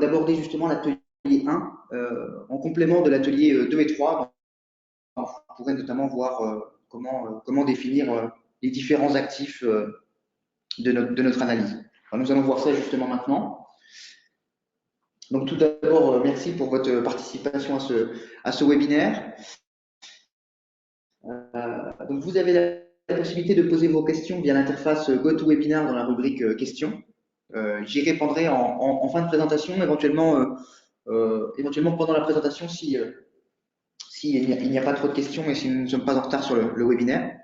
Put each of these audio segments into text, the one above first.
d'aborder justement l'atelier 1 en complément de l'atelier 2 et 3. On pourrait notamment voir comment définir les différents actifs de notre analyse. Alors, nous allons voir ça justement maintenant. Donc tout d'abord, merci pour votre participation à ce webinaire. Donc vous avez la possibilité de poser vos questions via l'interface GoToWebinar dans la rubrique questions. J'y répondrai en fin de présentation, éventuellement pendant la présentation si il n'y a pas trop de questions et si nous ne sommes pas en retard sur le webinaire.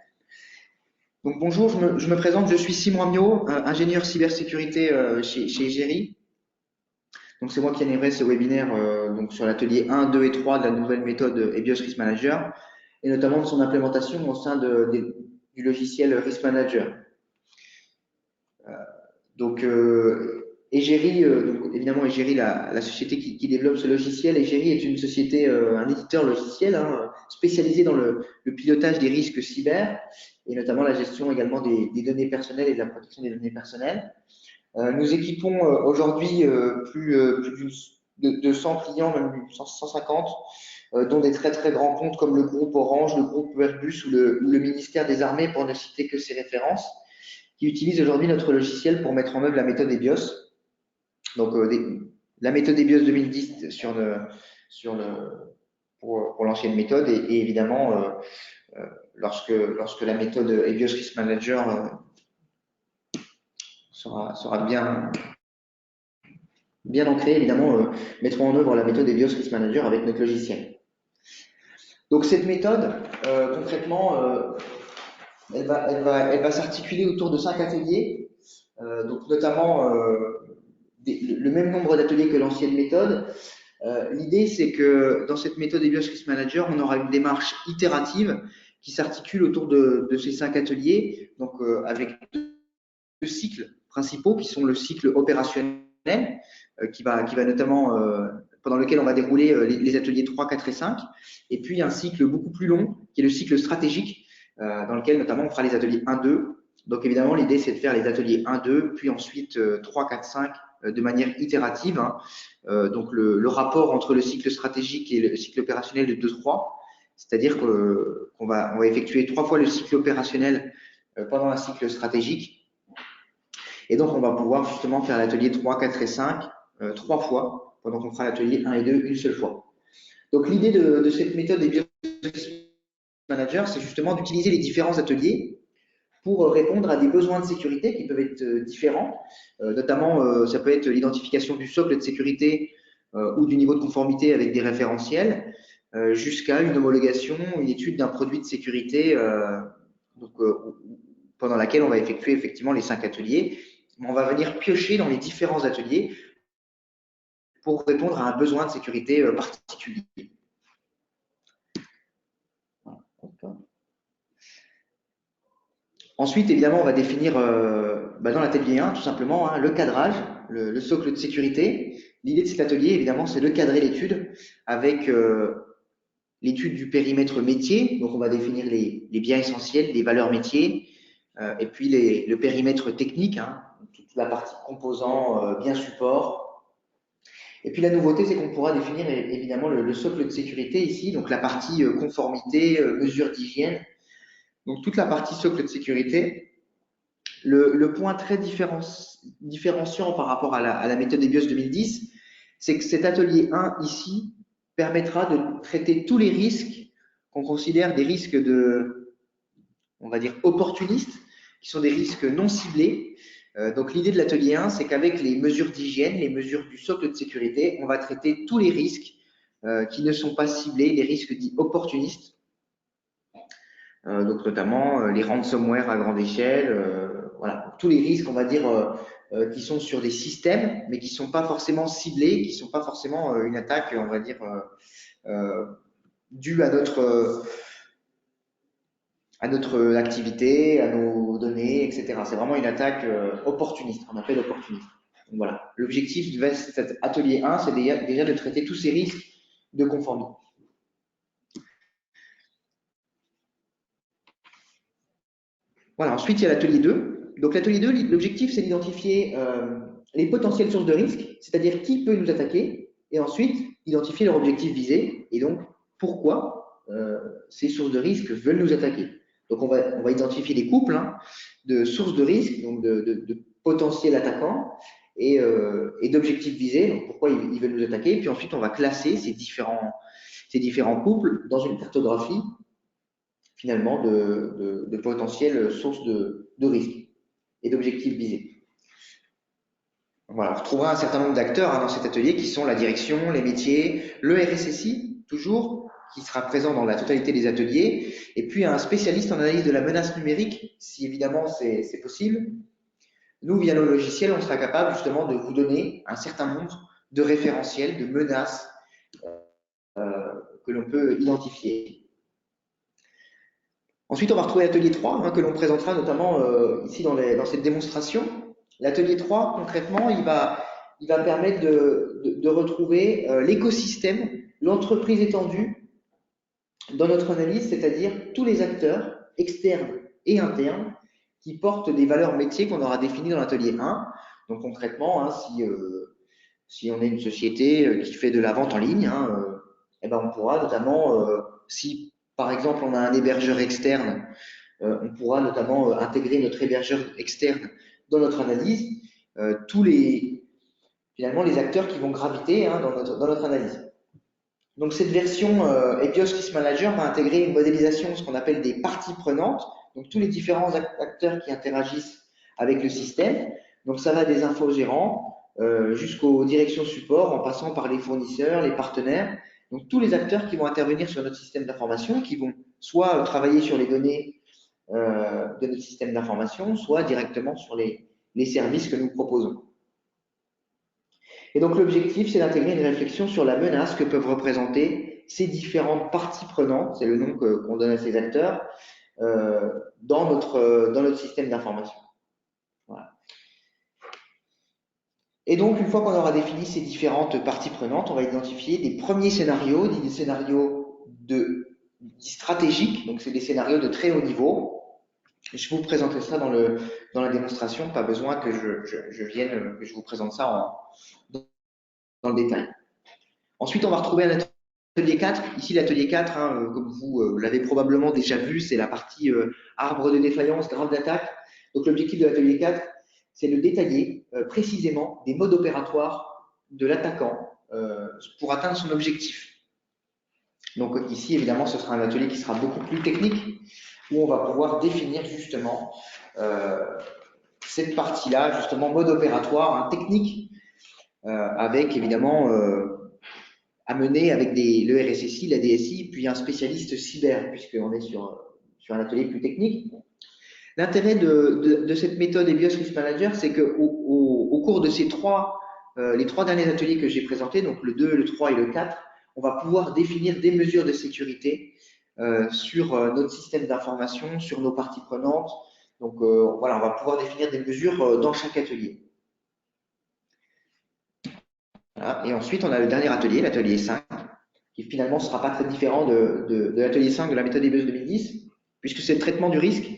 Donc bonjour, je me présente, je suis Simon Amiot, ingénieur cybersécurité chez Géry. Donc c'est moi qui animerai ce webinaire donc sur l'atelier 1, 2 et 3 de la nouvelle méthode EBIOS Risk Manager et notamment de son implémentation au sein du logiciel Risk Manager. Donc Egeri, donc évidemment Egeri, la société qui développe ce logiciel, Egeri est une société, un éditeur logiciel spécialisé dans le pilotage des risques cyber et notamment la gestion également des données personnelles et de la protection des données personnelles. Nous équipons aujourd'hui plus de 100 clients, même 150, dont des très très grands comptes comme le groupe Orange, le groupe Airbus ou le ministère des Armées, pour ne citer que ces références, qui utilisent aujourd'hui notre logiciel pour mettre en œuvre la méthode EBIOS. Donc la méthode EBIOS 2010 pour l'ancienne méthode et évidemment lorsque la méthode EBIOS Risk Manager sera bien ancrée, évidemment, mettrons en œuvre la méthode EBIOS Risk Manager avec notre logiciel. Donc cette méthode, concrètement, elle va s'articuler autour de 5 ateliers, donc notamment le même nombre d'ateliers que l'ancienne méthode. L'idée, c'est que dans cette méthode EBIOS Risk Manager, on aura une démarche itérative qui s'articule autour de ces 5 ateliers, donc avec deux cycles principaux qui sont le cycle opérationnel, qui va notamment pendant lequel on va dérouler les ateliers 3, 4 et 5, et puis un cycle beaucoup plus long qui est le cycle stratégique, dans lequel notamment on fera les ateliers 1, 2. Donc évidemment, l'idée c'est de faire les ateliers 1, 2, puis ensuite 3, 4, 5 de manière itérative. Donc le rapport entre le cycle stratégique et le cycle opérationnel de 2, 3, c'est-à-dire qu'on va effectuer 3 fois le cycle opérationnel pendant un cycle stratégique. Et donc, on va pouvoir justement faire l'atelier 3, 4 et 5 3 fois, pendant qu'on fera l'atelier 1 et 2 une seule fois. Donc, l'idée de cette méthode des managers, c'est justement d'utiliser les différents ateliers pour répondre à des besoins de sécurité qui peuvent être différents. Notamment, ça peut être l'identification du socle de sécurité ou du niveau de conformité avec des référentiels, jusqu'à une homologation, une étude d'un produit de sécurité pendant laquelle on va effectuer effectivement les 5 ateliers. On va venir piocher dans les différents ateliers pour répondre à un besoin de sécurité particulier. Ensuite, évidemment, on va définir dans l'atelier 1, tout simplement, le cadrage, le socle de sécurité. L'idée de cet atelier, évidemment, c'est de cadrer l'étude avec l'étude du périmètre métier. Donc, on va définir les biens essentiels, les valeurs métiers, et puis le périmètre technique, toute la partie composants, bien support. Et puis la nouveauté, c'est qu'on pourra définir évidemment le socle de sécurité ici, donc la partie conformité, mesures d'hygiène, donc toute la partie socle de sécurité. Le point très différenciant par rapport à la méthode EBIOS 2010, c'est que cet atelier 1 ici permettra de traiter tous les risques qu'on considère des risques on va dire, opportunistes, qui sont des risques non ciblés. Donc l'idée de l'atelier 1, c'est qu'avec les mesures d'hygiène, les mesures du socle de sécurité, on va traiter tous les risques qui ne sont pas ciblés, les risques dits opportunistes, donc notamment les ransomware à grande échelle, voilà, tous les risques, on va dire, qui sont sur des systèmes, mais qui ne sont pas forcément ciblés, qui ne sont pas forcément une attaque, on va dire, due à notre activité, à nos données, etc. C'est vraiment une attaque opportuniste, qu'on appelle opportuniste. Donc voilà, l'objectif de cet atelier 1, c'est déjà de traiter tous ces risques de conformité. Voilà, ensuite il y a l'atelier 2. Donc l'atelier 2, l'objectif c'est d'identifier les potentielles sources de risque, c'est-à-dire qui peut nous attaquer, et ensuite identifier leur objectif visé, et donc pourquoi ces sources de risque veulent nous attaquer. Donc on va identifier des couples de sources de risque, donc de potentiels attaquants, et d'objectifs visés, donc pourquoi ils veulent nous attaquer, et puis ensuite on va classer ces différents couples dans une cartographie finalement de potentielles sources de risque et d'objectifs visés. Voilà, on retrouvera un certain nombre d'acteurs dans cet atelier qui sont la direction, les métiers, le RSSI, toujours, qui sera présent dans la totalité des ateliers, et puis un spécialiste en analyse de la menace numérique, si évidemment c'est possible. Nous, via nos logiciels, on sera capable justement de vous donner un certain nombre de référentiels, de menaces que l'on peut identifier. Ensuite, on va retrouver l'atelier 3, que l'on présentera notamment ici dans cette démonstration. L'atelier 3, concrètement, il va permettre de retrouver l'écosystème, l'entreprise étendue dans notre analyse, c'est-à-dire tous les acteurs externes et internes qui portent des valeurs métiers qu'on aura définies dans l'atelier 1. Donc concrètement, si on est une société qui fait de la vente en ligne, eh ben on pourra notamment, si par exemple on a un hébergeur externe, on pourra notamment intégrer notre hébergeur externe dans notre analyse, finalement les acteurs qui vont graviter dans notre analyse. Donc cette version EBIOS Risk Manager va intégrer une modélisation, ce qu'on appelle des parties prenantes, donc tous les différents acteurs qui interagissent avec le système. Donc ça va des infogérants jusqu'aux directions support, en passant par les fournisseurs, les partenaires. Donc tous les acteurs qui vont intervenir sur notre système d'information, qui vont soit travailler sur les données de notre système d'information, soit directement sur les services que nous proposons. Et donc l'objectif, c'est d'intégrer une réflexion sur la menace que peuvent représenter ces différentes parties prenantes, c'est le nom qu'on donne à ces acteurs, dans notre système d'information. Voilà. Et donc, une fois qu'on aura défini ces différentes parties prenantes, on va identifier des premiers scénarios, des scénarios stratégiques, donc c'est des scénarios de très haut niveau. Je vous présenterai ça dans la démonstration, pas besoin que je vous présente ça dans le détail. Ensuite, on va retrouver un atelier 4. Ici, l'atelier 4, comme vous l'avez probablement déjà vu, c'est la partie arbre de défaillance, grave d'attaque. Donc, l'objectif de l'atelier 4, c'est de détailler précisément des modes opératoires de l'attaquant pour atteindre son objectif. Donc, ici, évidemment, ce sera un atelier qui sera beaucoup plus technique, où on va pouvoir définir justement cette partie-là, justement, mode opératoire, technique, avec évidemment à mener avec le RSSI, la DSI, puis un spécialiste cyber, puisqu'on est sur un atelier plus technique. L'intérêt de cette méthode EBIOS Risk Manager, c'est qu'au cours de les trois derniers ateliers que j'ai présentés, donc le 2, le 3 et le 4, on va pouvoir définir des mesures de sécurité sur notre système d'information, sur nos parties prenantes. Donc voilà, on va pouvoir définir des mesures dans chaque atelier. Voilà. Et ensuite, on a le dernier atelier, l'atelier 5, qui finalement ne sera pas très différent de l'atelier 5 de la méthode EBIOS 2010, puisque c'est le traitement du risque.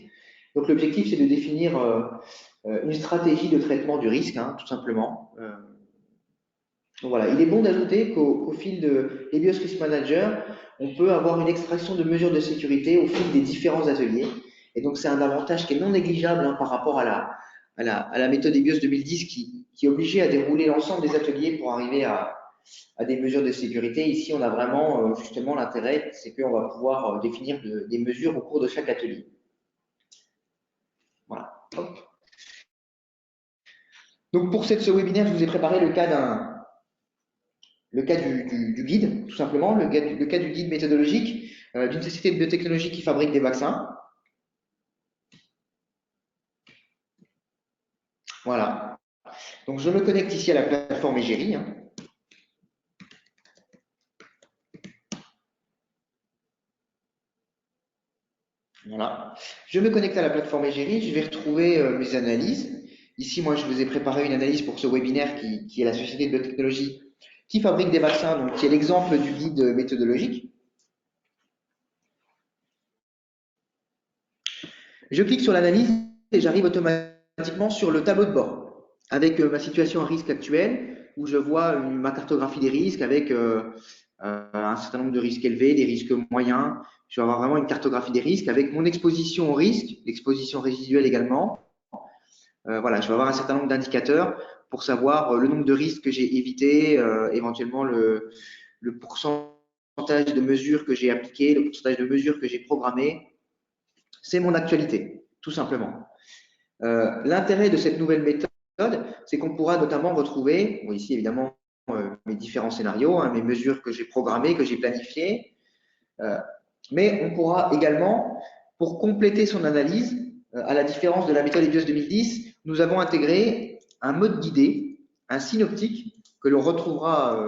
Donc l'objectif, c'est de définir une stratégie de traitement du risque, tout simplement. Donc voilà, il est bon d'ajouter qu'au fil de EBIOS Risk Manager, on peut avoir une extraction de mesures de sécurité au fil des différents ateliers. Et donc c'est un avantage qui est non négligeable par rapport à la méthode EBIOS 2010 qui est obligée à dérouler l'ensemble des ateliers pour arriver à des mesures de sécurité. Ici, on a vraiment justement l'intérêt, c'est qu'on va pouvoir définir des mesures au cours de chaque atelier. Voilà. Hop. Donc pour ce webinaire, je vous ai préparé le cas du guide, tout simplement, le cas du guide méthodologique d'une société de biotechnologie qui fabrique des vaccins. Voilà. Donc je me connecte ici à la plateforme Egeri. Voilà. Je me connecte à la plateforme Egeri, je vais retrouver mes analyses. Ici, moi, je vous ai préparé une analyse pour ce webinaire qui est la société de biotechnologie qui fabrique des vaccins, donc qui est l'exemple du guide méthodologique. Je clique sur l'analyse et j'arrive automatiquement sur le tableau de bord. avec ma situation à risque actuelle, où je vois ma cartographie des risques avec un certain nombre de risques élevés, des risques moyens. Je vais avoir vraiment une cartographie des risques avec mon exposition au risque, l'exposition résiduelle également. Voilà, je vais avoir un certain nombre d'indicateurs pour savoir le nombre de risques que j'ai évités, éventuellement le pourcentage de mesures que j'ai appliquées, le pourcentage de mesures que j'ai programmées. C'est mon actualité, tout simplement. L'intérêt de cette nouvelle méthode, c'est qu'on pourra notamment retrouver, bon, ici évidemment, mes différents scénarios, hein, mes mesures que j'ai programmées, que j'ai planifiées, mais on pourra également, pour compléter son analyse, à la différence de la méthode EBIOS 2010, nous avons intégré un mode guidé, un synoptique, que l'on retrouvera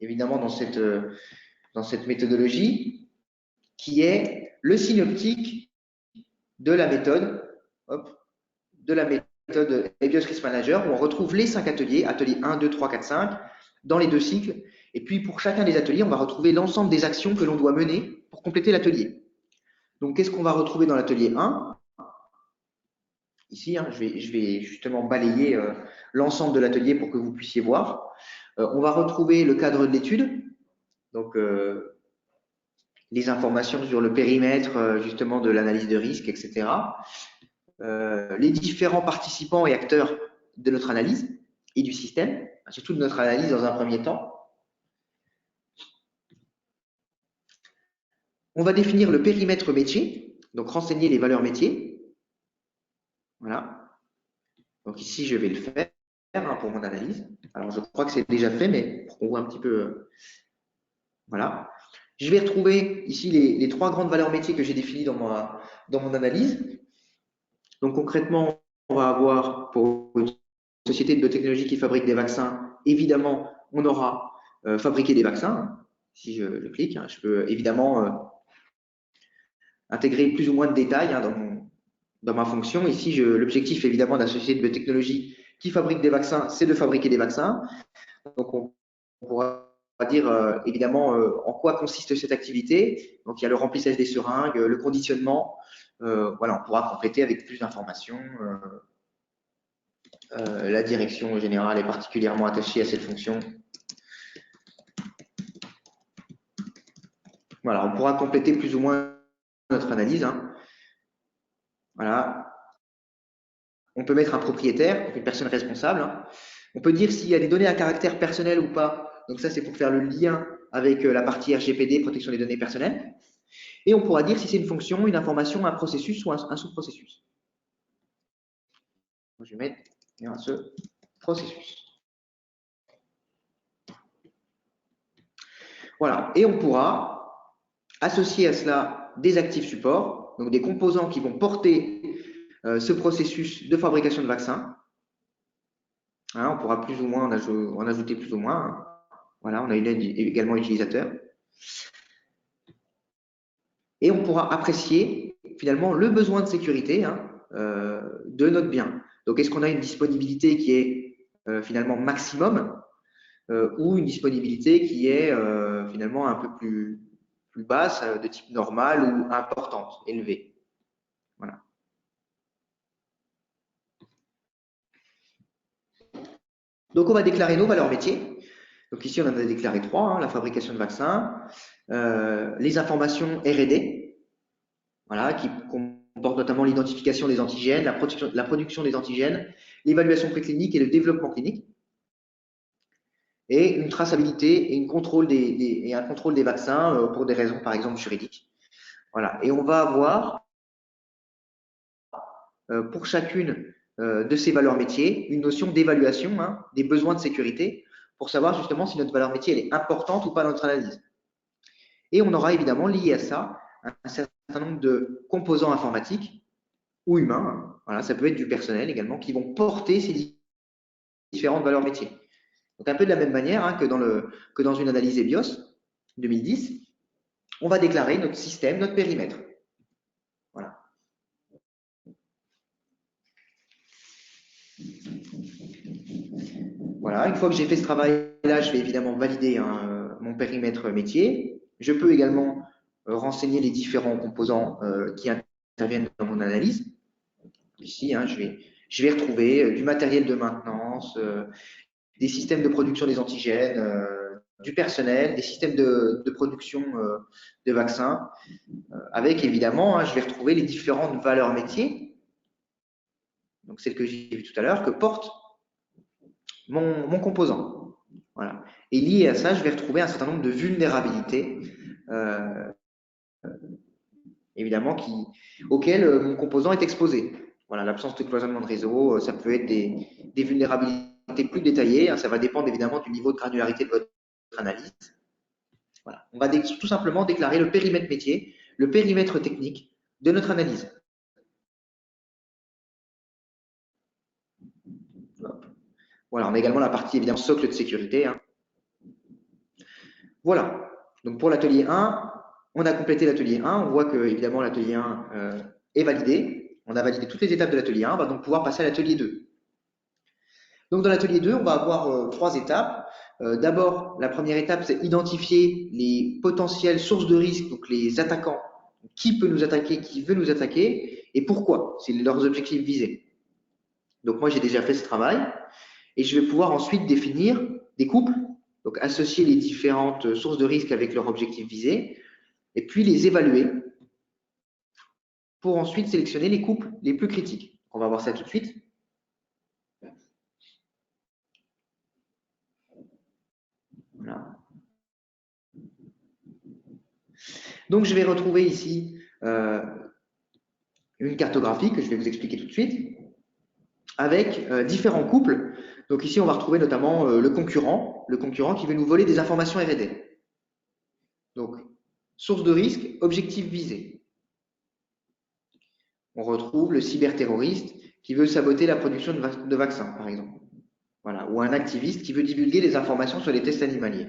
évidemment dans cette méthodologie, qui est le synoptique de la méthode, hop, de la méthode EBIOS Risk Manager, où on retrouve les 5 ateliers, ateliers 1, 2, 3, 4, 5, dans les 2 cycles. Et puis pour chacun des ateliers, on va retrouver l'ensemble des actions que l'on doit mener pour compléter l'atelier. Donc qu'est-ce qu'on va retrouver dans l'atelier 1? Ici, hein, je vais justement balayer l'ensemble de l'atelier pour que vous puissiez voir. On va retrouver le cadre de l'étude, donc les informations sur le périmètre justement de l'analyse de risque, etc. Les différents participants et acteurs de notre analyse et du système, surtout de notre analyse dans un premier temps. On va définir le périmètre métier, donc renseigner les valeurs métiers. Voilà. Donc ici, je vais le faire hein, pour mon analyse. Alors, je crois que c'est déjà fait, mais pour qu'on voit un petit peu. Voilà. Je vais retrouver ici les 3 grandes valeurs métiers que j'ai définies dans mon analyse. Donc concrètement, on va avoir pour une société de biotechnologie qui fabrique des vaccins, évidemment, on aura fabriqué des vaccins. Si je clique, hein, je peux évidemment intégrer plus ou moins de détails hein, dans ma fonction. Ici, l'objectif évidemment de la société de biotechnologie qui fabrique des vaccins, c'est de fabriquer des vaccins. Donc on pourra dire évidemment en quoi consiste cette activité. Donc il y a le remplissage des seringues, le conditionnement. Voilà, on pourra compléter avec plus d'informations. La direction générale est particulièrement attachée à cette fonction. Voilà, on pourra compléter plus ou moins notre analyse. Hein. Voilà. On peut mettre un propriétaire, une personne responsable. Hein. On peut dire s'il y a des données à caractère personnel ou pas. Donc ça, c'est pour faire le lien avec la partie RGPD, protection des données personnelles. Et on pourra dire si c'est une fonction, une information, un processus ou un sous-processus. Je vais mettre ce processus. Voilà. Et on pourra associer à cela des actifs supports, donc des composants qui vont porter ce processus de fabrication de vaccins. Hein, on pourra plus ou moins en ajouter plus ou moins. Hein. Voilà, on a une aide également utilisateur. Et on pourra apprécier finalement le besoin de sécurité hein, de notre bien. Donc, est-ce qu'on a une disponibilité qui est finalement maximum ou une disponibilité qui est finalement un peu plus basse, de type normal ou importante, élevée. Voilà. Donc, on va déclarer nos valeurs métiers. Donc ici, on en a déclaré 3, hein, la fabrication de vaccins, les informations R&D, voilà, qui comportent notamment l'identification des antigènes, la production des antigènes, l'évaluation préclinique et le développement clinique, et une traçabilité et un contrôle des vaccins pour des raisons, par exemple, juridiques. Voilà. Et on va avoir, pour chacune de ces valeurs métiers, une notion d'évaluation hein, des besoins de sécurité pour savoir justement si notre valeur métier elle est importante ou pas dans notre analyse. Et on aura évidemment lié à ça un certain nombre de composants informatiques ou humains, hein, voilà, ça peut être du personnel également, qui vont porter ces différentes valeurs métiers. Donc un peu de la même manière hein, que dans une analyse EBIOS 2010, on va déclarer notre système, notre périmètre. Voilà. Voilà, une fois que j'ai fait ce travail-là, je vais évidemment valider hein, mon périmètre métier. Je peux également renseigner les différents composants qui interviennent dans mon analyse. Ici, hein, je vais Je vais retrouver du matériel de maintenance, des systèmes de production des antigènes, du personnel, des systèmes de production de vaccins, avec évidemment, hein, je vais retrouver les différentes valeurs métiers, donc celles que j'ai vues tout à l'heure, que porte mon composant. Voilà. Et lié à ça, je vais retrouver un certain nombre de vulnérabilités, euh, évidemment, auxquelles mon composant est exposé. Voilà, l'absence de cloisonnement de réseau, ça peut être des vulnérabilités plus détaillées, hein, ça va dépendre évidemment du niveau de granularité de votre analyse. Voilà. On va tout simplement déclarer le périmètre métier, le périmètre technique de notre analyse. Hop. Voilà, on a également la partie évidemment socle de sécurité. Hein. Voilà. Donc pour l'atelier 1, on a complété l'atelier 1. On voit que évidemment l'atelier 1 est validé. On a validé toutes les étapes de l'atelier 1. On va donc pouvoir passer à l'atelier 2. Donc dans l'atelier 2, on va avoir 3 étapes. D'abord, la première étape, c'est identifier les potentielles sources de risque, donc les attaquants. Qui peut nous attaquer, qui veut nous attaquer et pourquoi, c'est leurs objectifs visés. Donc moi, j'ai déjà fait ce travail et je vais pouvoir ensuite définir des couples, donc associer les différentes sources de risque avec leurs objectifs visés et puis les évaluer pour ensuite sélectionner les couples les plus critiques. On va voir ça tout de suite. Voilà. Donc, je vais retrouver ici une cartographie que je vais vous expliquer tout de suite avec différents couples. Donc ici, on va retrouver notamment le concurrent qui veut nous voler des informations R&D. Donc, source de risque, objectif visé. On retrouve le cyberterroriste qui veut saboter la production de vaccins, par exemple. Voilà. Ou un activiste qui veut divulguer des informations sur les tests animaliers.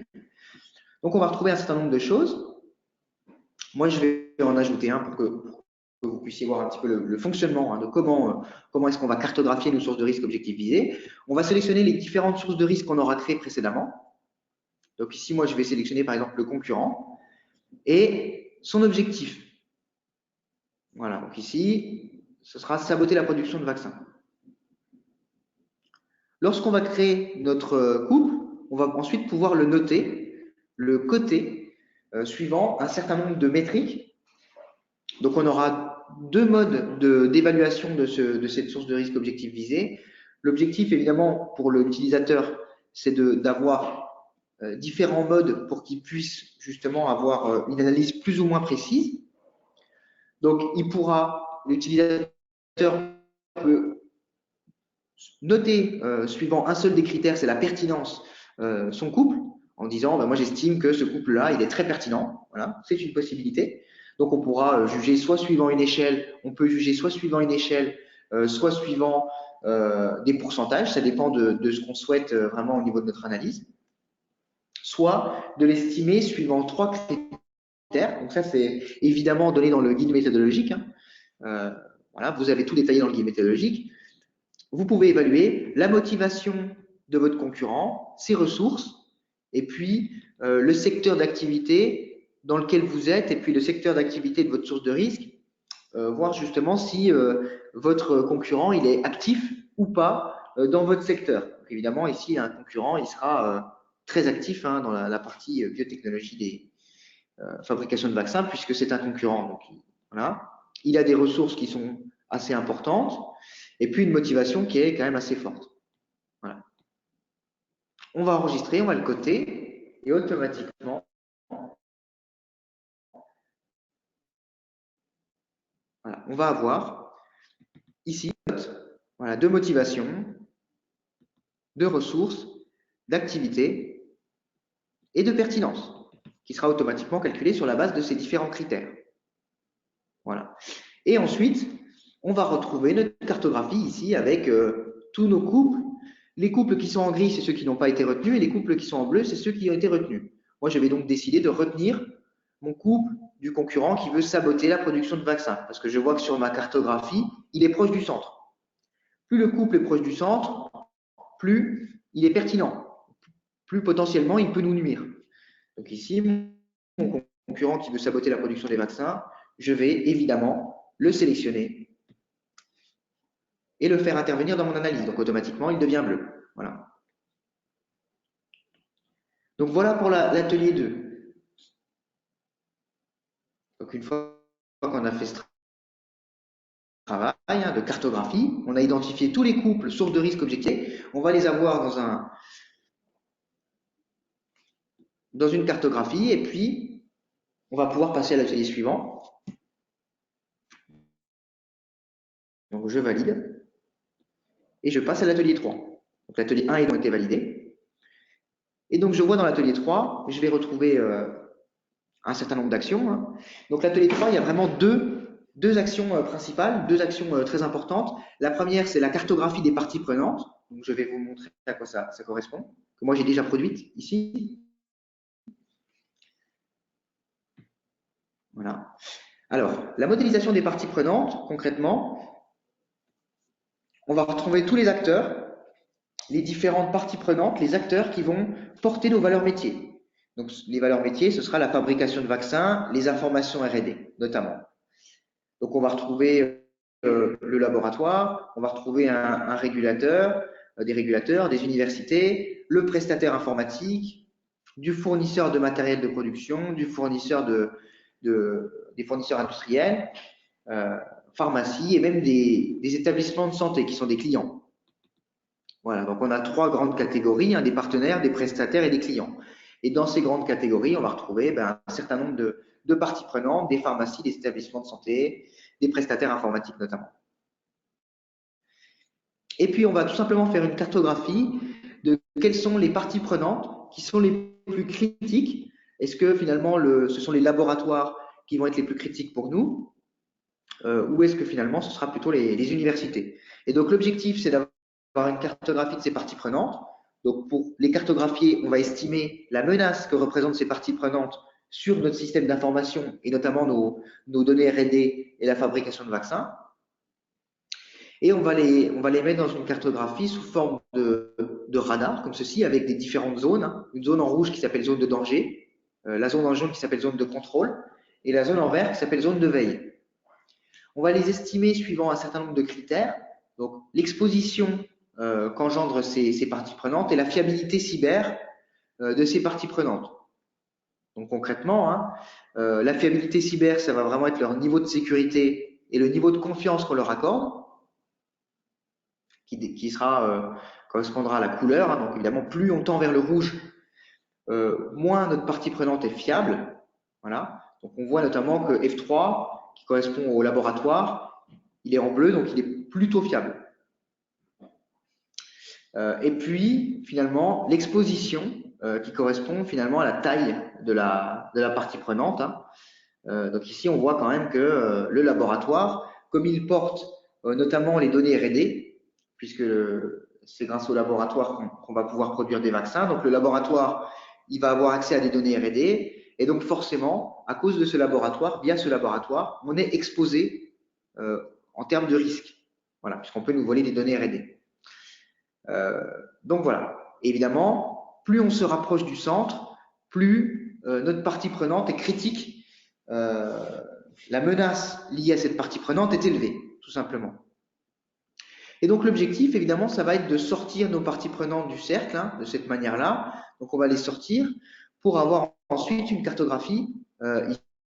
Donc, on va retrouver un certain nombre de choses. Moi, je vais en ajouter un pour que vous puissiez voir un petit peu le fonctionnement de comment est-ce qu'on va cartographier nos sources de risque objectifs visés. On va sélectionner les différentes sources de risque qu'on aura créées précédemment. Donc ici, moi, je vais sélectionner par exemple le concurrent et son objectif. Voilà, donc ici, ce sera saboter la production de vaccins. Lorsqu'on va créer notre couple, on va ensuite pouvoir le noter, le coter, suivant un certain nombre de métriques. Donc on aura deux modes d'évaluation de cette source de risque objectif visé. L'objectif, évidemment, pour l'utilisateur, c'est d'avoir différents modes pour qu'il puisse justement avoir une analyse plus ou moins précise. Donc, l'utilisateur peut noter, suivant un seul des critères, c'est la pertinence, son couple, en disant, moi j'estime que ce couple-là, il est très pertinent. Voilà, c'est une possibilité. Donc, on pourra juger soit suivant une échelle, on peut juger soit suivant une échelle, soit suivant des pourcentages, ça dépend de ce qu'on souhaite vraiment au niveau de notre analyse, soit de l'estimer suivant 3 critères. Donc ça, c'est évidemment donné dans le guide méthodologique. Hein. Voilà, vous avez tout détaillé dans le guide méthodologique. Vous pouvez évaluer la motivation de votre concurrent, ses ressources, et puis le secteur d'activité dans lequel vous êtes, et puis le secteur d'activité de votre source de risque, voir justement si votre concurrent il est actif ou pas dans votre secteur. Donc, évidemment, ici, un concurrent, il sera très actif hein, dans la partie biotechnologie des fabrications de vaccins, puisque c'est un concurrent. Donc, voilà. Il a des ressources qui sont assez importantes, et puis une motivation qui est quand même assez forte. Voilà. On va enregistrer, on va le coter, et automatiquement, voilà, on va avoir ici voilà, de motivation, de ressources, d'activité et de pertinence, qui sera automatiquement calculée sur la base de ces différents critères. Voilà. Et ensuite, on va retrouver notre cartographie ici avec tous nos couples. Les couples qui sont en gris, c'est ceux qui n'ont pas été retenus, et les couples qui sont en bleu, c'est ceux qui ont été retenus. Moi, j'avais donc décidé de retenir mon couple du concurrent qui veut saboter la production de vaccins, parce que je vois que sur ma cartographie, il est proche du centre. Plus le couple est proche du centre, plus il est pertinent, plus potentiellement il peut nous nuire. Donc ici, mon concurrent qui veut saboter la production des vaccins, je vais évidemment le sélectionner et le faire intervenir dans mon analyse. Donc automatiquement, il devient bleu. Voilà. Donc voilà pour l'atelier 2. Donc une fois qu'on a fait ce travail de cartographie, on a identifié tous les couples sources de risque objectifs, on va les avoir dans une cartographie et puis on va pouvoir passer à l'atelier suivant. Donc je valide et je passe à l'atelier 3. Donc l'atelier 1 ayant été validé. Et donc je vois dans l'atelier 3, je vais retrouver un certain nombre d'actions. Hein. Donc l'atelier 3, il y a vraiment deux actions principales, deux actions très importantes. La première, c'est la cartographie des parties prenantes. Donc je vais vous montrer à quoi ça correspond, que moi j'ai déjà produite ici. Voilà. Alors, la modélisation des parties prenantes, concrètement, on va retrouver tous les acteurs, les différentes parties prenantes, les acteurs qui vont porter nos valeurs métiers. Donc, les valeurs métiers, ce sera la fabrication de vaccins, les informations R&D, notamment. Donc, on va retrouver le laboratoire, on va retrouver un régulateur, des régulateurs, des universités, le prestataire informatique, du fournisseur de matériel de production, du fournisseur des fournisseurs industriels, pharmacie et même des établissements de santé qui sont des clients. Voilà, donc on a trois grandes catégories, hein, des partenaires, des prestataires et des clients. Et dans ces grandes catégories, on va retrouver un certain nombre de parties prenantes, des pharmacies, des établissements de santé, des prestataires informatiques notamment. Et puis, on va tout simplement faire une cartographie de quelles sont les parties prenantes qui sont les plus critiques. Est-ce que finalement, ce sont les laboratoires qui vont être les plus critiques pour nous ou est-ce que finalement, ce sera plutôt les universités? Et donc, l'objectif, c'est d'avoir une cartographie de ces parties prenantes. Donc, pour les cartographier, on va estimer la menace que représentent ces parties prenantes sur notre système d'information et notamment nos données R&D et la fabrication de vaccins. Et on va les mettre dans une cartographie sous forme de radar, comme ceci, avec des différentes zones. Hein. Une zone en rouge qui s'appelle zone de danger, la zone en jaune qui s'appelle zone de contrôle, et la zone en vert qui s'appelle zone de veille. On va les estimer suivant un certain nombre de critères. Donc, l'exposition qu'engendrent ces parties prenantes et la fiabilité cyber de ces parties prenantes. Donc, concrètement, hein, la fiabilité cyber, ça va vraiment être leur niveau de sécurité et le niveau de confiance qu'on leur accorde. Qui correspondra à la couleur. Hein. Donc évidemment, plus on tend vers le rouge, moins notre partie prenante est fiable. Voilà. Donc on voit notamment que F3, qui correspond au laboratoire, il est en bleu, donc il est plutôt fiable. Et puis finalement, l'exposition, qui correspond finalement à la taille de la partie prenante. Hein. Donc ici, on voit quand même que le laboratoire, comme il porte notamment les données R&D, puisque c'est grâce au laboratoire qu'on va pouvoir produire des vaccins. Donc le laboratoire, il va avoir accès à des données R&D, et donc forcément, à cause de ce laboratoire, via ce laboratoire, on est exposé en termes de risque. Voilà, puisqu'on peut nous voler des données R&D. Donc voilà. Et évidemment, plus on se rapproche du centre, plus notre partie prenante est critique. La menace liée à cette partie prenante est élevée, tout simplement. Et donc l'objectif, évidemment, ça va être de sortir nos parties prenantes du cercle, hein, de cette manière-là. Donc on va les sortir pour avoir ensuite une cartographie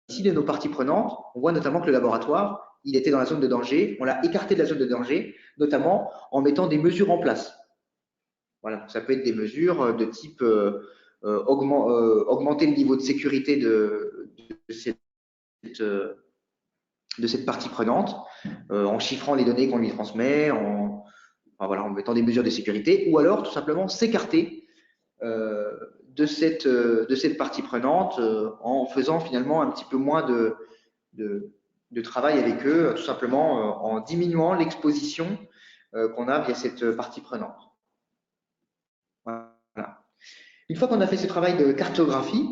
ici de nos parties prenantes. On voit notamment que le laboratoire, il était dans la zone de danger. On l'a écarté de la zone de danger, notamment en mettant des mesures en place. Voilà, ça peut être des mesures de type augmenter le niveau de sécurité de cette partie prenante, en chiffrant les données qu'on lui transmet, en mettant des mesures de sécurité, ou alors tout simplement s'écarter de cette partie prenante en faisant finalement un petit peu moins de travail avec eux, tout simplement en diminuant l'exposition qu'on a via cette partie prenante. Voilà. Une fois qu'on a fait ce travail de cartographie,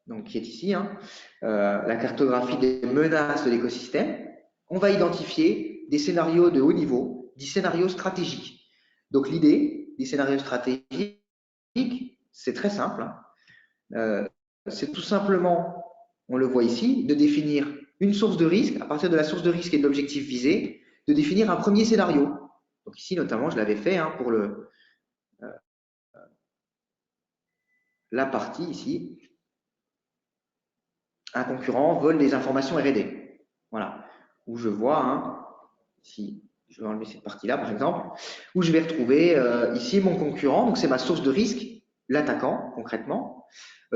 donc qui est ici, hein, la cartographie des menaces de l'écosystème, on va identifier des scénarios de haut niveau, des scénarios stratégiques. Donc l'idée des scénarios stratégiques, c'est très simple. Hein. C'est tout simplement, on le voit ici, de définir une source de risque, à partir de la source de risque et de l'objectif visé, de définir un premier scénario. Donc ici, notamment, je l'avais fait pour la partie ici. Un concurrent vole des informations R&D. Voilà. Où je vois, si je vais enlever cette partie-là, par exemple, où je vais retrouver ici mon concurrent, donc c'est ma source de risque, l'attaquant, concrètement.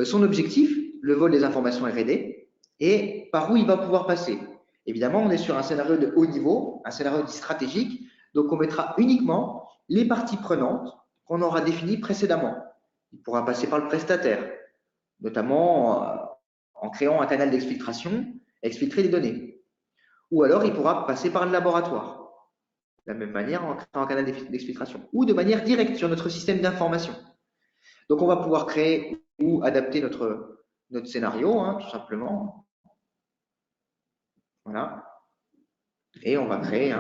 Son objectif, le vol des informations R&D, et par où il va pouvoir passer. Évidemment, on est sur un scénario de haut niveau, un scénario dit stratégique, donc on mettra uniquement les parties prenantes qu'on aura définies précédemment. Il pourra passer par le prestataire, notamment en créant un canal d'exfiltration, exfiltrer les données. Ou alors, il pourra passer par le laboratoire, de la même manière en créant un canal d'exfiltration, ou de manière directe sur notre système d'information. Donc, on va pouvoir créer ou adapter notre scénario, tout simplement. Voilà. Et on va créer,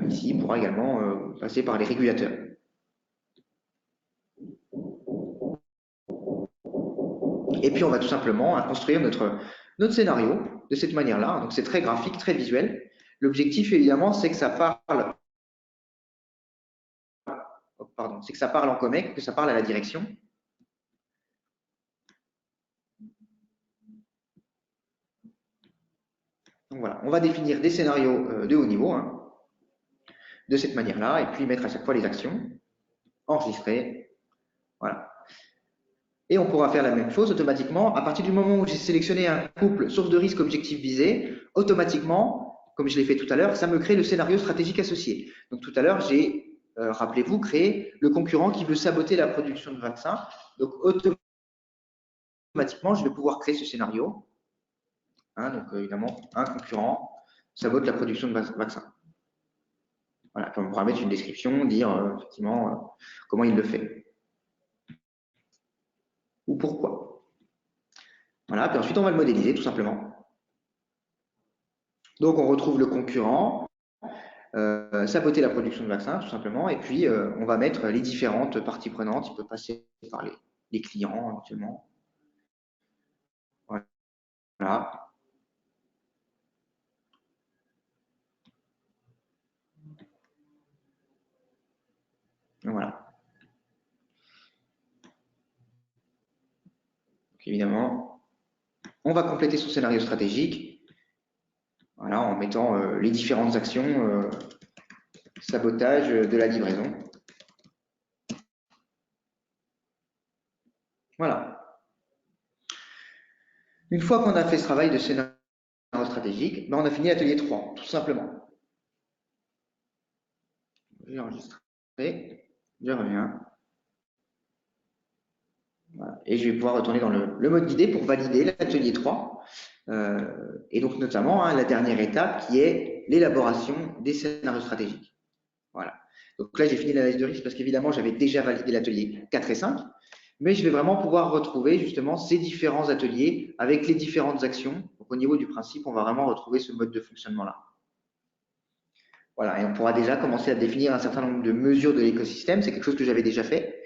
ici, il pourra également passer par les régulateurs. Et puis, on va tout simplement construire notre scénario de cette manière-là. Donc, c'est très graphique, très visuel. L'objectif, évidemment, c'est que ça parle c'est que ça parle en COMEX, que ça parle à la direction. Donc voilà, on va définir des scénarios de haut niveau, de cette manière-là, et puis mettre à chaque fois les actions, enregistrer, voilà. Et on pourra faire la même chose automatiquement. À partir du moment où j'ai sélectionné un couple source de risque objectif visé, automatiquement, comme je l'ai fait tout à l'heure, ça me crée le scénario stratégique associé. Donc tout à l'heure, j'ai, rappelez-vous, créé le concurrent qui veut saboter la production de vaccins. Donc automatiquement, je vais pouvoir créer ce scénario. Donc évidemment, un concurrent sabote la production de vaccins. Voilà, on pourra mettre une description, dire effectivement comment il le fait. Ou pourquoi. Voilà, puis ensuite on va le modéliser tout simplement. Donc on retrouve le concurrent, saboter la production de vaccins tout simplement, et puis on va mettre les différentes parties prenantes. Il peut passer par les clients éventuellement. Voilà. Voilà. Donc évidemment, on va compléter son scénario stratégique, voilà, en mettant les différentes actions, sabotage de la livraison. Voilà. Une fois qu'on a fait ce travail de scénario stratégique, on a fini l'atelier 3, tout simplement. J'ai enregistré, je reviens. Voilà. Et je vais pouvoir retourner dans le mode guidé pour valider l'atelier 3. Et donc notamment la dernière étape qui est l'élaboration des scénarios stratégiques. Voilà. Donc là, j'ai fini l'analyse de risque parce qu'évidemment, j'avais déjà validé l'atelier 4 et 5. Mais je vais vraiment pouvoir retrouver justement ces différents ateliers avec les différentes actions. Donc au niveau du principe, on va vraiment retrouver ce mode de fonctionnement-là. Voilà, et on pourra déjà commencer à définir un certain nombre de mesures de l'écosystème. C'est quelque chose que j'avais déjà fait.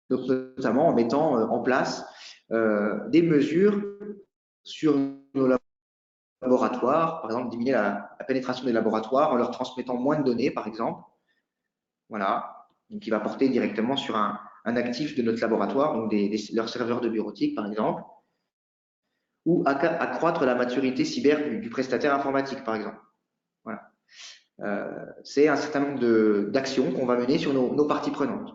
Donc notamment en mettant en place des mesures sur nos laboratoires, par exemple diminuer la pénétration des laboratoires en leur transmettant moins de données, par exemple. Voilà, donc il va porter directement sur un actif de notre laboratoire, donc leurs serveurs de bureautique, par exemple, ou accroître la maturité cyber du prestataire informatique, par exemple. Voilà. C'est un certain nombre d'actions qu'on va mener sur nos parties prenantes.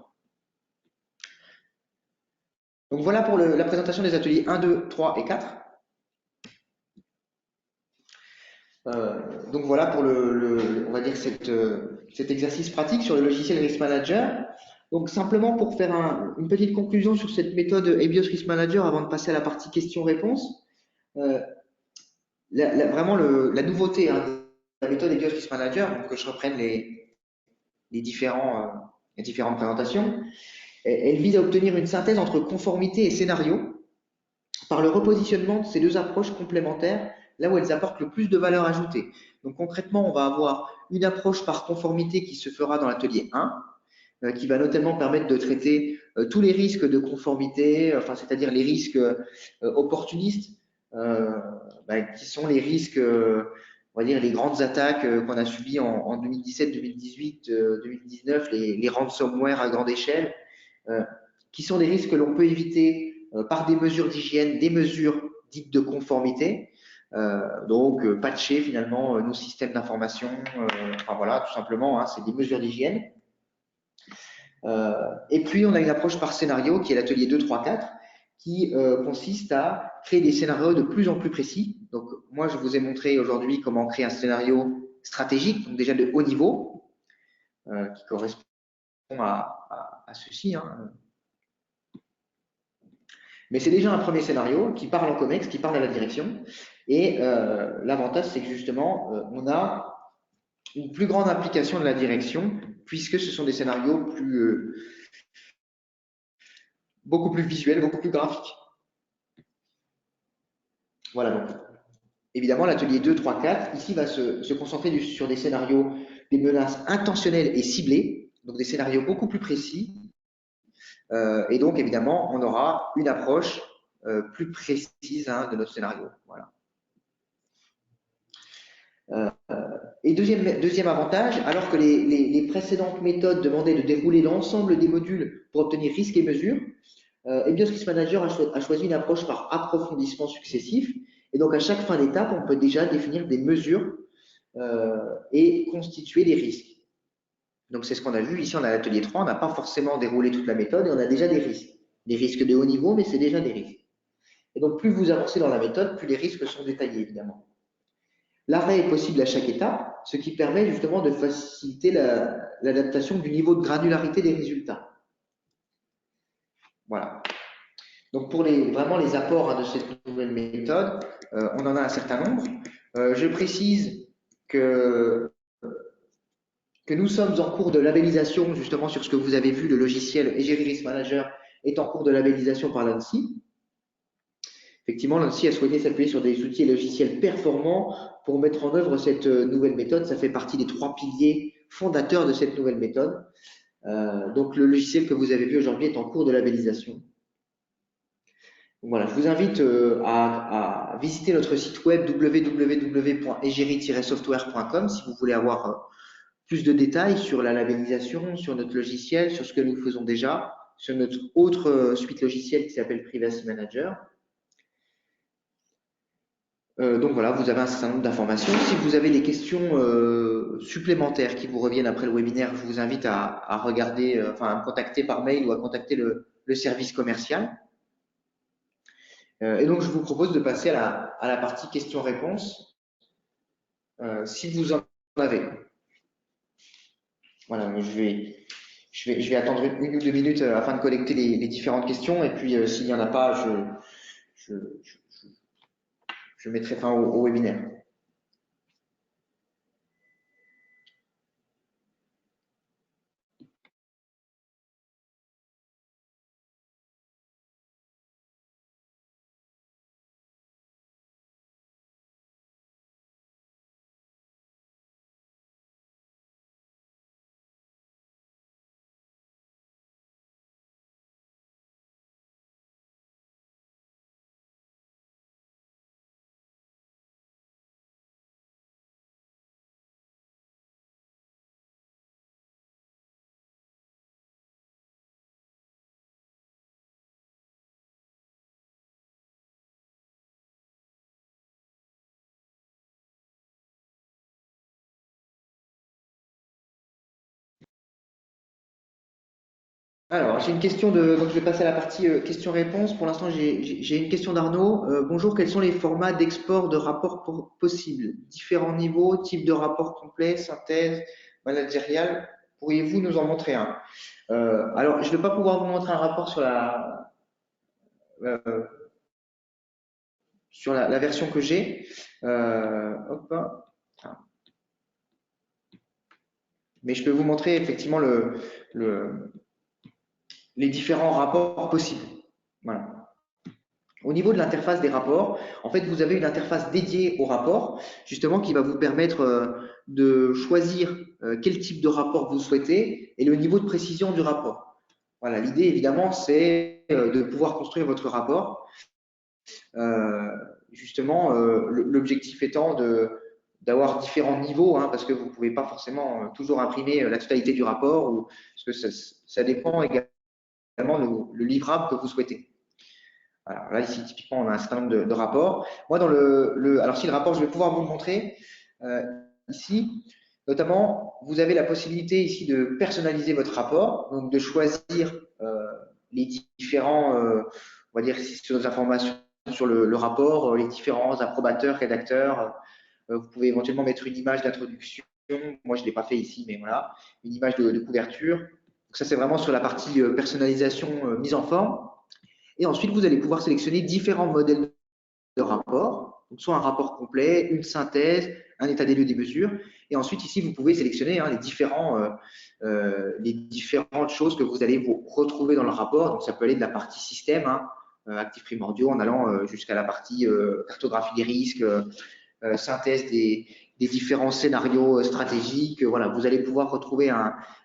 Donc voilà pour la présentation des ateliers 1, 2, 3 et 4. Donc voilà pour on va dire cet exercice pratique sur le logiciel Risk Manager. Donc simplement pour faire une petite conclusion sur cette méthode EBIOS Risk Manager avant de passer à la partie questions-réponses. Vraiment la nouveauté de la méthode EBIOS Risk Manager, donc que je reprenne les différentes présentations, elle vise à obtenir une synthèse entre conformité et scénario par le repositionnement de ces deux approches complémentaires là où elles apportent le plus de valeur ajoutée. Donc concrètement, on va avoir une approche par conformité qui se fera dans l'atelier 1, qui va notamment permettre de traiter tous les risques de conformité, c'est-à-dire les risques opportunistes, qui sont les risques, on va dire les grandes attaques qu'on a subies en 2017, 2018, 2019, les ransomware à grande échelle, qui sont des risques que l'on peut éviter par des mesures d'hygiène, des mesures dites de conformité. Donc, patcher finalement nos systèmes d'information, enfin voilà, tout simplement, hein, c'est des mesures d'hygiène. Et puis, on a une approche par scénario qui est l'atelier 2, 3, 4, qui consiste à créer des scénarios de plus en plus précis. Donc, moi, je vous ai montré aujourd'hui comment créer un scénario stratégique, donc déjà de haut niveau, qui correspond à ceci. Hein. Mais c'est déjà un premier scénario qui parle en COMEX, qui parle à la direction. Et l'avantage, c'est que justement, on a une plus grande implication de la direction, puisque ce sont des scénarios beaucoup plus visuels, beaucoup plus graphiques. Voilà, donc évidemment, l'atelier 2, 3, 4, ici, va se concentrer sur des scénarios, des menaces intentionnelles et ciblées, donc des scénarios beaucoup plus précis. Et donc, évidemment, on aura une approche plus précise hein, de notre scénario. Voilà. Et deuxième avantage, alors que les précédentes méthodes demandaient de dérouler l'ensemble des modules pour obtenir risque et mesure, BIOS Risk Manager a choisi une approche par approfondissement successif. Et donc, à chaque fin d'étape, on peut déjà définir des mesures et constituer des risques. Donc, c'est ce qu'on a vu ici, on a l'atelier 3, on n'a pas forcément déroulé toute la méthode et on a déjà des risques. Des risques de haut niveau, mais c'est déjà des risques. Et donc, plus vous avancez dans la méthode, plus les risques sont détaillés, évidemment. L'arrêt est possible à chaque étape, ce qui permet justement de faciliter l'adaptation du niveau de granularité des résultats. Voilà. Donc pour vraiment les apports hein, de cette nouvelle méthode, on en a un certain nombre. Je précise que nous sommes en cours de labellisation justement sur ce que vous avez vu, le logiciel Egeri Risk Manager est en cours de labellisation par l'ANSSI. Effectivement, l'ANSSI a souhaité s'appuyer sur des outils et logiciels performants pour mettre en œuvre cette nouvelle méthode. Ça fait partie des 3 piliers fondateurs de cette nouvelle méthode. Donc le logiciel que vous avez vu aujourd'hui est en cours de labellisation. Voilà, je vous invite à visiter notre site web www.egeri-software.com si vous voulez avoir plus de détails sur la labellisation, sur notre logiciel, sur ce que nous faisons déjà, sur notre autre suite logicielle qui s'appelle Privacy Manager. Donc voilà, vous avez un certain nombre d'informations. Si vous avez des questions supplémentaires qui vous reviennent après le webinaire, je vous invite à regarder, à me contacter par mail ou à contacter le service commercial. Et donc, je vous propose de passer à la partie questions-réponses, si vous en avez. Voilà, je vais attendre une ou 2 minutes afin de collecter les différentes questions. Et puis, s'il n'y en a pas, je mettrai fin au webinaire. Alors, j'ai une question donc je vais passer à la partie questions-réponses. Pour l'instant, j'ai une question d'Arnaud. Bonjour, quels sont les formats d'export de rapports possibles? Différents niveaux, type de rapport complet, synthèse, managérial. Pourriez-vous nous en montrer un? Alors, je ne vais pas pouvoir vous montrer un rapport euh, sur la version que j'ai. Hop. Mais je peux vous montrer effectivement les différents rapports possibles. Voilà. Au niveau de l'interface des rapports, en fait, vous avez une interface dédiée au rapport, justement, qui va vous permettre de choisir quel type de rapport vous souhaitez et le niveau de précision du rapport. Voilà, l'idée, évidemment, c'est de pouvoir construire votre rapport. justement, l'objectif étant d'avoir différents niveaux, hein, parce que vous ne pouvez pas forcément toujours imprimer la totalité du rapport, parce que ça dépend également le livrable que vous souhaitez. Alors là, ici, typiquement, on a un certain nombre de rapports. Moi, alors si le rapport, je vais pouvoir vous le montrer euh, ici. Notamment, vous avez la possibilité ici de personnaliser votre rapport, donc de choisir les différents, on va dire, sur nos informations sur le rapport, les différents approbateurs, rédacteurs. Vous pouvez éventuellement mettre une image d'introduction. Moi, je ne l'ai pas fait ici, mais voilà, une image de couverture. Donc ça, c'est vraiment sur la partie personnalisation, mise en forme. Et ensuite, vous allez pouvoir sélectionner différents modèles de rapport. Donc, soit un rapport complet, une synthèse, un état des lieux des mesures. Et ensuite, ici, vous pouvez sélectionner les différentes choses que vous allez vous retrouver dans le rapport. Donc, ça peut aller de la partie système, actifs primordiaux, en allant jusqu'à la partie cartographie des risques, synthèse des différents scénarios stratégiques. Voilà, vous allez pouvoir retrouver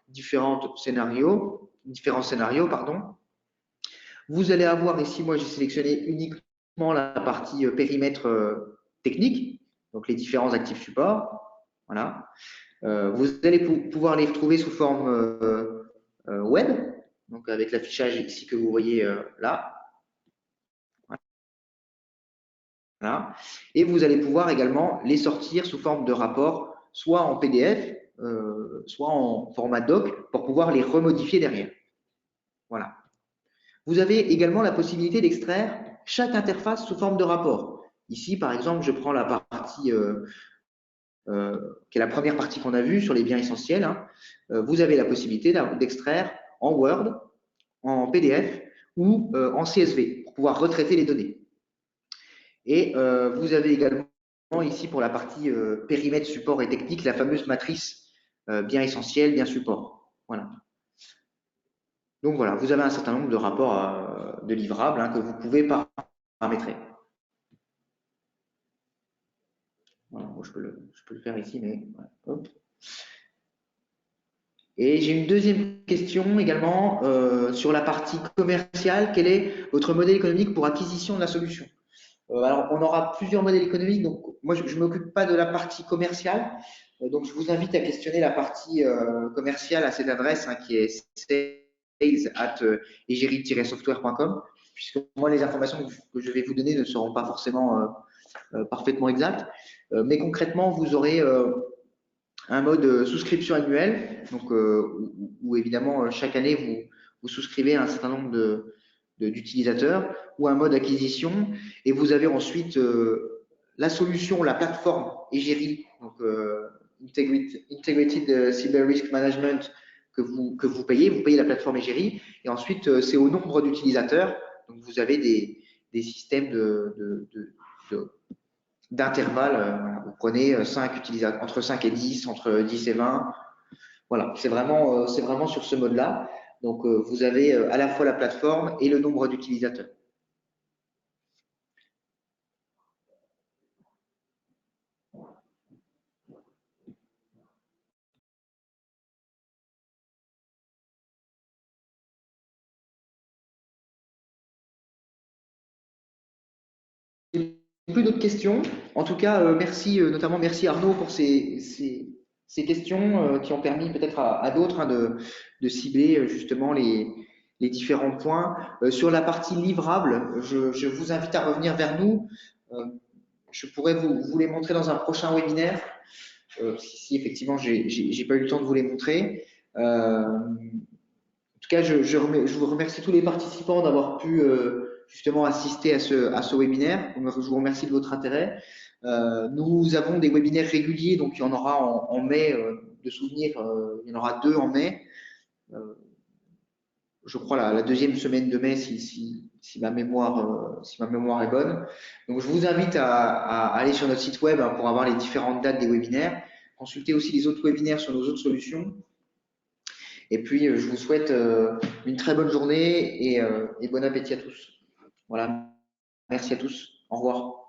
différents scénarios, pardon. Vous allez avoir ici, moi j'ai sélectionné uniquement la partie périmètre technique, donc les différents actifs supports. Voilà. Vous allez pouvoir les retrouver sous forme web, donc avec l'affichage ici que vous voyez là. Voilà. Et vous allez pouvoir également les sortir sous forme de rapport, soit en PDF, soit en format doc, pour pouvoir les remodifier derrière. Voilà. Vous avez également la possibilité d'extraire chaque interface sous forme de rapport. Ici, par exemple, je prends la partie qui est la première partie qu'on a vue sur les biens essentiels. Hein. Vous avez la possibilité d'extraire en Word, en PDF ou en CSV pour pouvoir retraiter les données. Et vous avez également ici pour la partie périmètre, support et technique, la fameuse matrice bien essentiel, bien support. Voilà. Donc voilà, vous avez un certain nombre de rapports de livrables que vous pouvez paramétrer. Voilà, je peux le faire ici, mais voilà, hop. Et j'ai une deuxième question également sur la partie commerciale. Quel est votre modèle économique pour acquisition de la solution? Alors, on aura plusieurs modèles économiques. Donc, moi, je ne m'occupe pas de la partie commerciale. Donc, je vous invite à questionner la partie commerciale à cette adresse qui est sales@egeri-software.com, puisque moi, les informations que je vais vous donner ne seront pas forcément parfaitement exactes. Mais concrètement, vous aurez un mode souscription annuelle, donc où évidemment chaque année vous souscrivez à un certain nombre d'utilisateurs, ou un mode acquisition, et vous avez ensuite la solution, la plateforme Egeri, donc Integrated Cyber Risk Management que vous payez la plateforme Egeri, et ensuite c'est au nombre d'utilisateurs, donc vous avez des systèmes d'intervalle. Vous prenez 5 utilisateurs, entre 5 et 10, entre 10 et 20. Voilà, c'est vraiment sur ce mode-là. Donc, vous avez à la fois la plateforme et le nombre d'utilisateurs. Plus d'autres questions? En tout cas, merci, notamment merci Arnaud pour ces questions qui ont permis peut-être à d'autres de cibler justement les différents points. Sur la partie livrable, je vous invite à revenir vers nous. Euh, je pourrais vous les montrer dans un prochain webinaire, si effectivement j'ai pas eu le temps de vous les montrer. En tout cas, je vous remercie tous les participants d'avoir pu justement assister à ce webinaire. Je vous remercie de votre intérêt. Nous avons des webinaires réguliers, donc il y en aura en mai, de souvenirs, il y en aura 2 en mai. Je crois la deuxième semaine de mai, si ma mémoire est bonne. Donc je vous invite à aller sur notre site web pour avoir les différentes dates des webinaires. Consultez aussi les autres webinaires sur nos autres solutions. Et puis, je vous souhaite une très bonne journée et bon appétit à tous. Voilà, merci à tous. Au revoir.